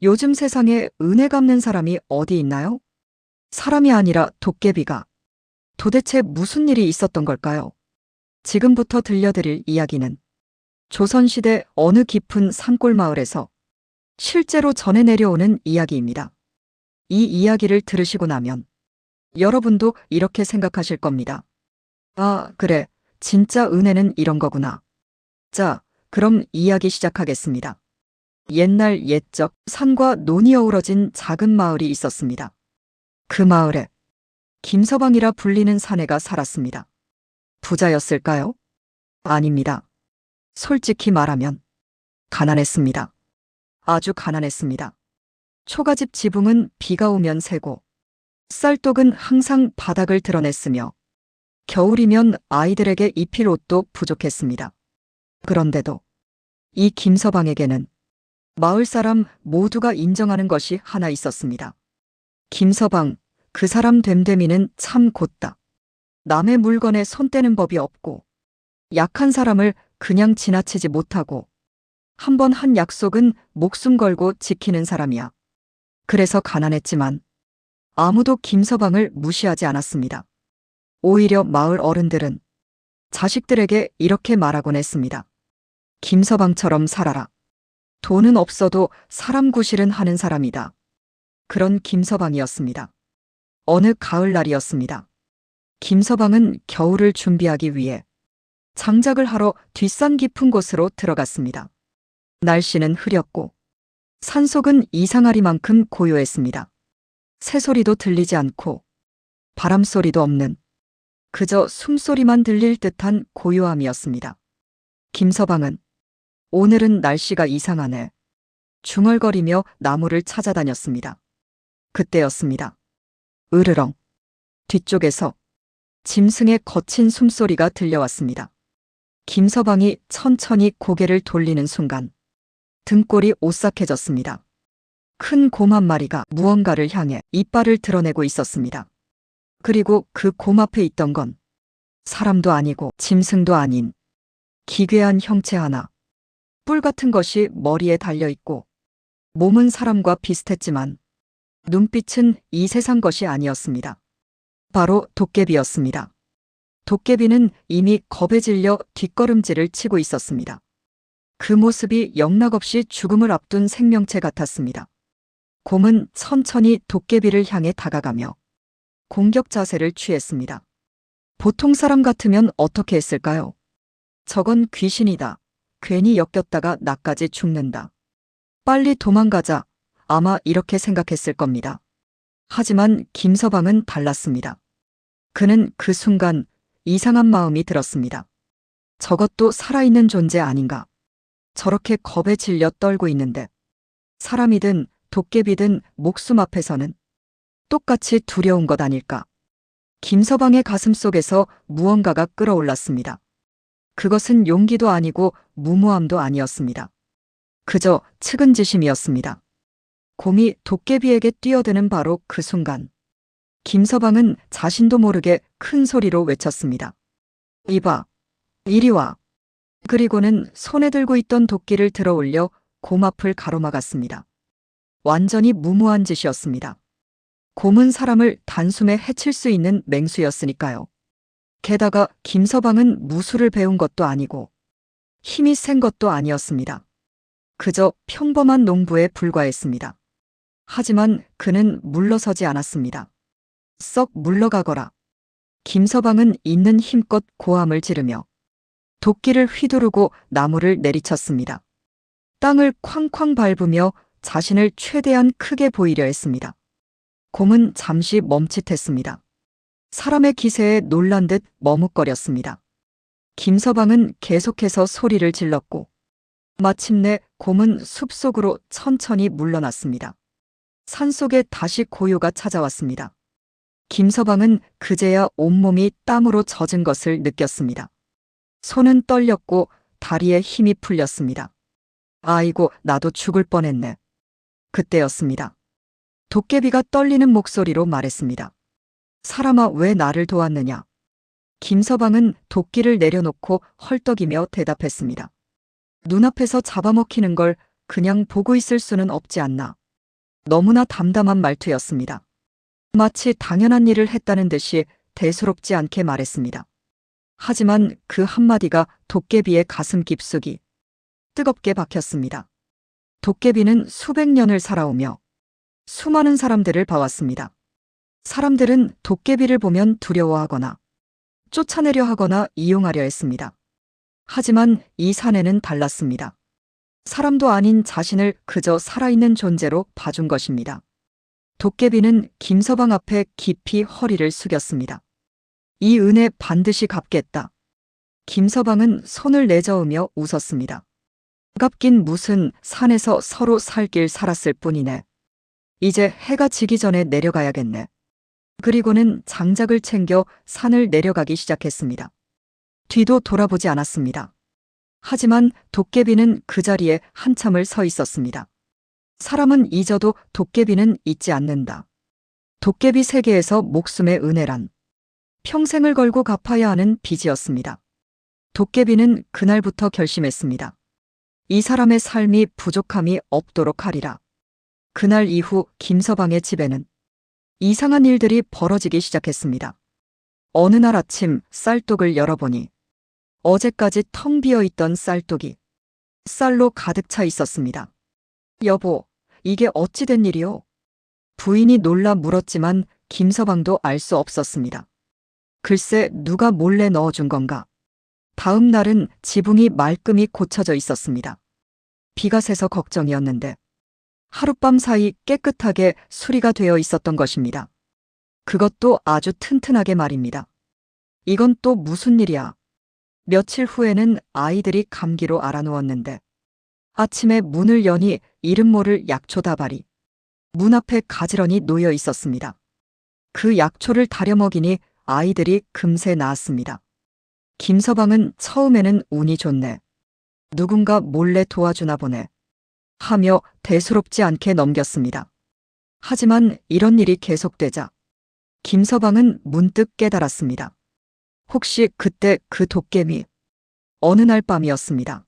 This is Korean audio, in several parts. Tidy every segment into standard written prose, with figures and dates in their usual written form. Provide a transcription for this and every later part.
요즘 세상에 은혜 갚는 사람이 어디 있나요? 사람이 아니라 도깨비가. 도대체 무슨 일이 있었던 걸까요? 지금부터 들려드릴 이야기는 조선시대 어느 깊은 산골 마을에서 실제로 전해 내려오는 이야기입니다. 이 이야기를 들으시고 나면 여러분도 이렇게 생각하실 겁니다. 아, 그래. 진짜 은혜는 이런 거구나. 자, 그럼 이야기 시작하겠습니다. 옛날 옛적 산과 논이 어우러진 작은 마을이 있었습니다. 그 마을에 김서방이라 불리는 사내가 살았습니다. 부자였을까요? 아닙니다. 솔직히 말하면 가난했습니다. 아주 가난했습니다. 초가집 지붕은 비가 오면 새고 쌀독은 항상 바닥을 드러냈으며 겨울이면 아이들에게 입힐 옷도 부족했습니다. 그런데도 이 김서방에게는 마을 사람 모두가 인정하는 것이 하나 있었습니다. 김서방, 그 사람 됨됨이는 참 곧다. 남의 물건에 손 떼는 법이 없고 약한 사람을 그냥 지나치지 못하고 한 번 한 약속은 목숨 걸고 지키는 사람이야. 그래서 가난했지만 아무도 김서방을 무시하지 않았습니다. 오히려 마을 어른들은 자식들에게 이렇게 말하곤 했습니다. 김서방처럼 살아라. 돈은 없어도 사람 구실은 하는 사람이다. 그런 김서방이었습니다. 어느 가을날이었습니다. 김서방은 겨울을 준비하기 위해 장작을 하러 뒷산 깊은 곳으로 들어갔습니다. 날씨는 흐렸고 산속은 이상하리만큼 고요했습니다. 새소리도 들리지 않고 바람소리도 없는 그저 숨소리만 들릴 듯한 고요함이었습니다. 김서방은 오늘은 날씨가 이상하네. 중얼거리며 나무를 찾아다녔습니다. 그때였습니다. 으르렁. 뒤쪽에서 짐승의 거친 숨소리가 들려왔습니다. 김서방이 천천히 고개를 돌리는 순간 등골이 오싹해졌습니다. 큰 곰 한 마리가 무언가를 향해 이빨을 드러내고 있었습니다. 그리고 그 곰 앞에 있던 건 사람도 아니고 짐승도 아닌 기괴한 형체 하나. 뿔 같은 것이 머리에 달려있고 몸은 사람과 비슷했지만 눈빛은 이 세상 것이 아니었습니다. 바로 도깨비였습니다. 도깨비는 이미 겁에 질려 뒷걸음질을 치고 있었습니다. 그 모습이 영락없이 죽음을 앞둔 생명체 같았습니다. 곰은 천천히 도깨비를 향해 다가가며 공격 자세를 취했습니다. 보통 사람 같으면 어떻게 했을까요? 저건 귀신이다. 괜히 엮였다가 나까지 죽는다. 빨리 도망가자. 아마 이렇게 생각했을 겁니다. 하지만 김서방은 달랐습니다. 그는 그 순간 이상한 마음이 들었습니다. 저것도 살아있는 존재 아닌가. 저렇게 겁에 질려 떨고 있는데 사람이든 도깨비든 목숨 앞에서는 똑같이 두려운 것 아닐까. 김서방의 가슴 속에서 무언가가 끓어올랐습니다. 그것은 용기도 아니고 무모함도 아니었습니다. 그저 측은지심이었습니다. 곰이 도깨비에게 뛰어드는 바로 그 순간 김서방은 자신도 모르게 큰 소리로 외쳤습니다. 이봐, 이리 와. 그리고는 손에 들고 있던 도끼를 들어 올려 곰 앞을 가로막았습니다. 완전히 무모한 짓이었습니다. 곰은 사람을 단숨에 해칠 수 있는 맹수였으니까요. 게다가 김서방은 무술을 배운 것도 아니고 힘이 센 것도 아니었습니다. 그저 평범한 농부에 불과했습니다. 하지만 그는 물러서지 않았습니다. 썩 물러가거라. 김서방은 있는 힘껏 고함을 지르며 도끼를 휘두르고 나무를 내리쳤습니다. 땅을 쾅쾅 밟으며 자신을 최대한 크게 보이려 했습니다. 곰은 잠시 멈칫했습니다. 사람의 기세에 놀란 듯 머뭇거렸습니다. 김서방은 계속해서 소리를 질렀고 마침내 곰은 숲속으로 천천히 물러났습니다. 산속에 다시 고요가 찾아왔습니다. 김서방은 그제야 온몸이 땀으로 젖은 것을 느꼈습니다. 손은 떨렸고 다리에 힘이 풀렸습니다. 아이고, 나도 죽을 뻔했네. 그때였습니다. 도깨비가 떨리는 목소리로 말했습니다. 사람아, 왜 나를 도왔느냐? 김서방은 도끼를 내려놓고 헐떡이며 대답했습니다. 눈앞에서 잡아먹히는 걸 그냥 보고 있을 수는 없지 않나. 너무나 담담한 말투였습니다. 마치 당연한 일을 했다는 듯이 대수롭지 않게 말했습니다. 하지만 그 한마디가 도깨비의 가슴 깊숙이 뜨겁게 박혔습니다. 도깨비는 수백 년을 살아오며 수많은 사람들을 봐왔습니다. 사람들은 도깨비를 보면 두려워하거나 쫓아내려 하거나 이용하려 했습니다. 하지만 이 사내는 달랐습니다. 사람도 아닌 자신을 그저 살아있는 존재로 봐준 것입니다. 도깨비는 김서방 앞에 깊이 허리를 숙였습니다. 이 은혜 반드시 갚겠다. 김서방은 손을 내저으며 웃었습니다. 갚긴 무슨, 산에서 서로 살 길 살았을 뿐이네. 이제 해가 지기 전에 내려가야겠네. 그리고는 장작을 챙겨 산을 내려가기 시작했습니다. 뒤도 돌아보지 않았습니다. 하지만 도깨비는 그 자리에 한참을 서 있었습니다. 사람은 잊어도 도깨비는 잊지 않는다. 도깨비 세계에서 목숨의 은혜란 평생을 걸고 갚아야 하는 빚이었습니다. 도깨비는 그날부터 결심했습니다. 이 사람의 삶이 부족함이 없도록 하리라. 그날 이후 김서방의 집에는 이상한 일들이 벌어지기 시작했습니다. 어느 날 아침 쌀독을 열어보니 어제까지 텅 비어 있던 쌀독이 쌀로 가득 차 있었습니다. 여보, 이게 어찌 된 일이요? 부인이 놀라 물었지만 김서방도 알 수 없었습니다. 글쎄 누가 몰래 넣어준 건가? 다음 날은 지붕이 말끔히 고쳐져 있었습니다. 비가 새서 걱정이었는데 하룻밤 사이 깨끗하게 수리가 되어 있었던 것입니다. 그것도 아주 튼튼하게 말입니다. 이건 또 무슨 일이야? 며칠 후에는 아이들이 감기로 앓아누웠는데 아침에 문을 여니 이름 모를 약초 다발이 문 앞에 가지런히 놓여 있었습니다. 그 약초를 다려 먹이니 아이들이 금세 나았습니다. 김서방은 처음에는 운이 좋네. 누군가 몰래 도와주나 보네. 하며 대수롭지 않게 넘겼습니다. 하지만 이런 일이 계속되자 김서방은 문득 깨달았습니다. 혹시 그때 그 도깨비? 어느 날 밤이었습니다.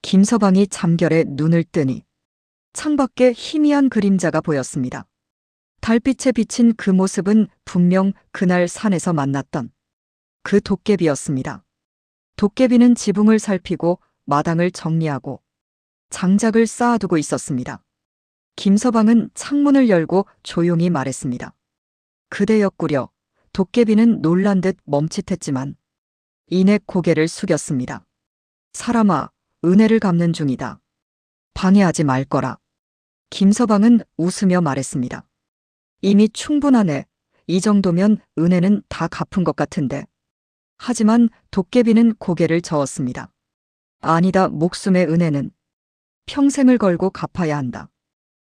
김서방이 잠결에 눈을 뜨니 창밖에 희미한 그림자가 보였습니다. 달빛에 비친 그 모습은 분명 그날 산에서 만났던 그 도깨비였습니다. 도깨비는 지붕을 살피고 마당을 정리하고 장작을 쌓아두고 있었습니다. 김서방은 창문을 열고 조용히 말했습니다. 그대 옆구려. 도깨비는 놀란 듯 멈칫했지만 이내 고개를 숙였습니다. 사람아, 은혜를 갚는 중이다. 방해하지 말 거라. 김서방은 웃으며 말했습니다. 이미 충분하네. 이 정도면 은혜는 다 갚은 것 같은데. 하지만 도깨비는 고개를 저었습니다. 아니다, 목숨의 은혜는 평생을 걸고 갚아야 한다.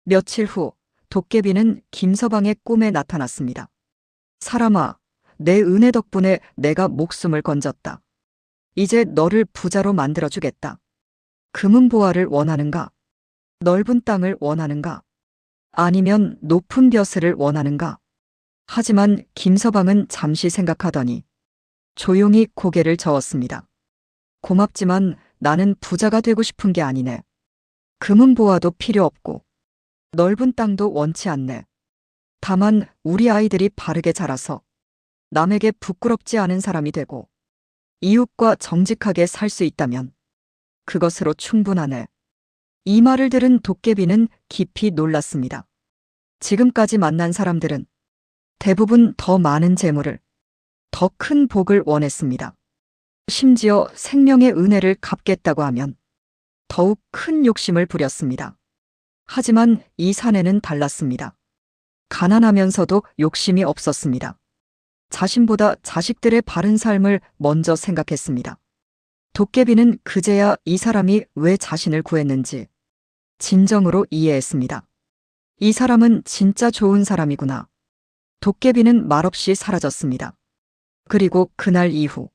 며칠 후 도깨비는 김서방의 꿈에 나타났습니다. 사람아, 내 은혜 덕분에 내가 목숨을 건졌다. 이제 너를 부자로 만들어주겠다. 금은보화를 원하는가? 넓은 땅을 원하는가? 아니면 높은 벼슬을 원하는가? 하지만 김서방은 잠시 생각하더니 조용히 고개를 저었습니다. 고맙지만 나는 부자가 되고 싶은 게 아니네. 금은보화도 필요 없고 넓은 땅도 원치 않네. 다만 우리 아이들이 바르게 자라서 남에게 부끄럽지 않은 사람이 되고 이웃과 정직하게 살 수 있다면 그것으로 충분하네. 이 말을 들은 도깨비는 깊이 놀랐습니다. 지금까지 만난 사람들은 대부분 더 많은 재물을, 더 큰 복을 원했습니다. 심지어 생명의 은혜를 갚겠다고 하면 더욱 큰 욕심을 부렸습니다. 하지만 이 사내는 달랐습니다. 가난하면서도 욕심이 없었습니다. 자신보다 자식들의 바른 삶을 먼저 생각했습니다. 도깨비는 그제야 이 사람이 왜 자신을 구했는지 진정으로 이해했습니다. 이 사람은 진짜 좋은 사람이구나. 도깨비는 말없이 사라졌습니다. 그리고 그날 이후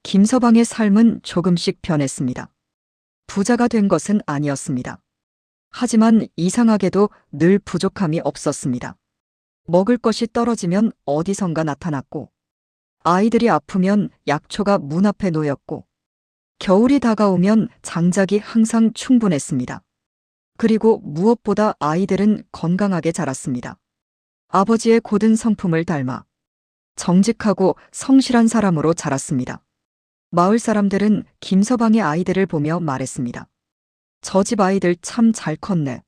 김서방의 삶은 조금씩 변했습니다. 부자가 된 것은 아니었습니다. 하지만 이상하게도 늘 부족함이 없었습니다. 먹을 것이 떨어지면 어디선가 나타났고, 아이들이 아프면 약초가 문 앞에 놓였고, 겨울이 다가오면 장작이 항상 충분했습니다. 그리고 무엇보다 아이들은 건강하게 자랐습니다. 아버지의 고든 성품을 닮아 정직하고 성실한 사람으로 자랐습니다. 마을 사람들은 김서방의 아이들을 보며 말했습니다. 저 집 아이들 참 잘 컸네.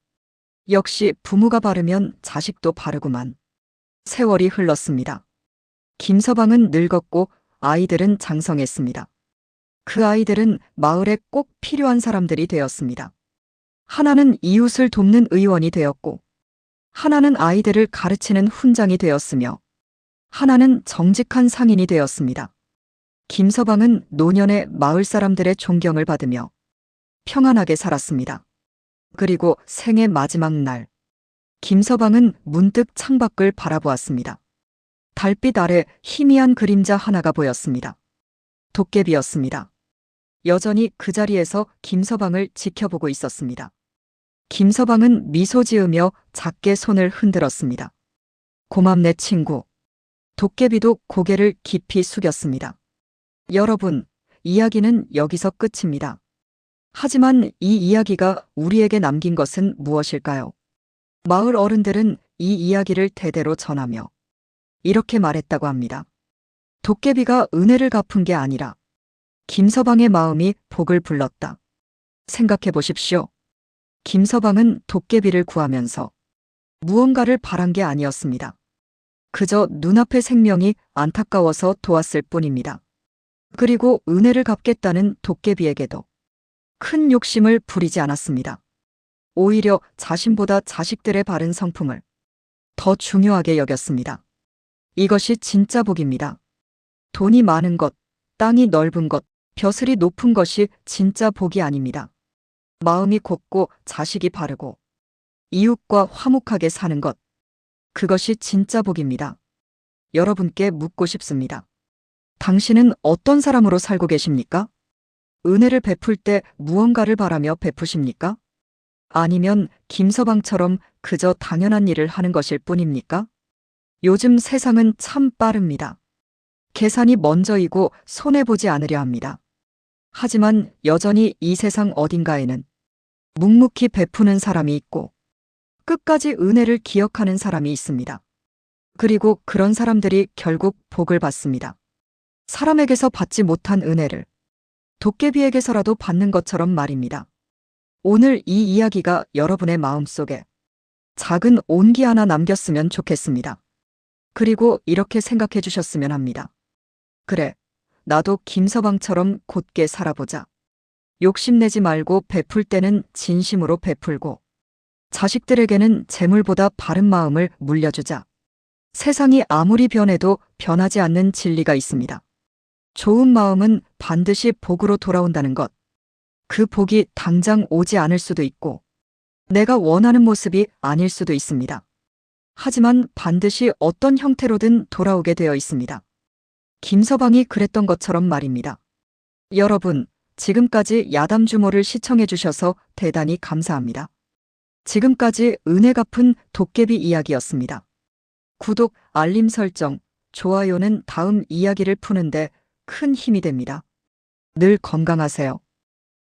역시 부모가 바르면 자식도 바르구만. 세월이 흘렀습니다. 김서방은 늙었고 아이들은 장성했습니다. 그 아이들은 마을에 꼭 필요한 사람들이 되었습니다. 하나는 이웃을 돕는 의원이 되었고, 하나는 아이들을 가르치는 훈장이 되었으며, 하나는 정직한 상인이 되었습니다. 김서방은 노년에 마을 사람들의 존경을 받으며 평안하게 살았습니다. 그리고 생의 마지막 날, 김서방은 문득 창밖을 바라보았습니다. 달빛 아래 희미한 그림자 하나가 보였습니다. 도깨비였습니다. 여전히 그 자리에서 김서방을 지켜보고 있었습니다. 김서방은 미소 지으며 작게 손을 흔들었습니다. 고맙네 친구. 도깨비도 고개를 깊이 숙였습니다. 여러분, 이야기는 여기서 끝입니다. 하지만 이 이야기가 우리에게 남긴 것은 무엇일까요? 마을 어른들은 이 이야기를 대대로 전하며 이렇게 말했다고 합니다. 도깨비가 은혜를 갚은 게 아니라 김서방의 마음이 복을 불렀다. 생각해 보십시오. 김서방은 도깨비를 구하면서 무언가를 바란 게 아니었습니다. 그저 눈앞의 생명이 안타까워서 도왔을 뿐입니다. 그리고 은혜를 갚겠다는 도깨비에게도 큰 욕심을 부리지 않았습니다. 오히려 자신보다 자식들의 바른 성품을 더 중요하게 여겼습니다. 이것이 진짜 복입니다. 돈이 많은 것, 땅이 넓은 것, 벼슬이 높은 것이 진짜 복이 아닙니다. 마음이 곱고 자식이 바르고 이웃과 화목하게 사는 것, 그것이 진짜 복입니다. 여러분께 묻고 싶습니다. 당신은 어떤 사람으로 살고 계십니까? 은혜를 베풀 때 무언가를 바라며 베푸십니까? 아니면 김서방처럼 그저 당연한 일을 하는 것일 뿐입니까? 요즘 세상은 참 빠릅니다. 계산이 먼저이고 손해보지 않으려 합니다. 하지만 여전히 이 세상 어딘가에는 묵묵히 베푸는 사람이 있고 끝까지 은혜를 기억하는 사람이 있습니다. 그리고 그런 사람들이 결국 복을 받습니다. 사람에게서 받지 못한 은혜를 도깨비에게서라도 받는 것처럼 말입니다. 오늘 이 이야기가 여러분의 마음속에 작은 온기 하나 남겼으면 좋겠습니다. 그리고 이렇게 생각해 주셨으면 합니다. 그래, 나도 김서방처럼 곧게 살아보자. 욕심내지 말고 베풀 때는 진심으로 베풀고 자식들에게는 재물보다 바른 마음을 물려주자. 세상이 아무리 변해도 변하지 않는 진리가 있습니다. 좋은 마음은 반드시 복으로 돌아온다는 것. 그 복이 당장 오지 않을 수도 있고 내가 원하는 모습이 아닐 수도 있습니다. 하지만 반드시 어떤 형태로든 돌아오게 되어 있습니다. 김서방이 그랬던 것처럼 말입니다. 여러분, 지금까지 야담주모를 시청해 주셔서 대단히 감사합니다. 지금까지 은혜 갚은 도깨비 이야기였습니다. 구독, 알림 설정, 좋아요는 다음 이야기를 푸는데 큰 힘이 됩니다. 늘 건강하세요.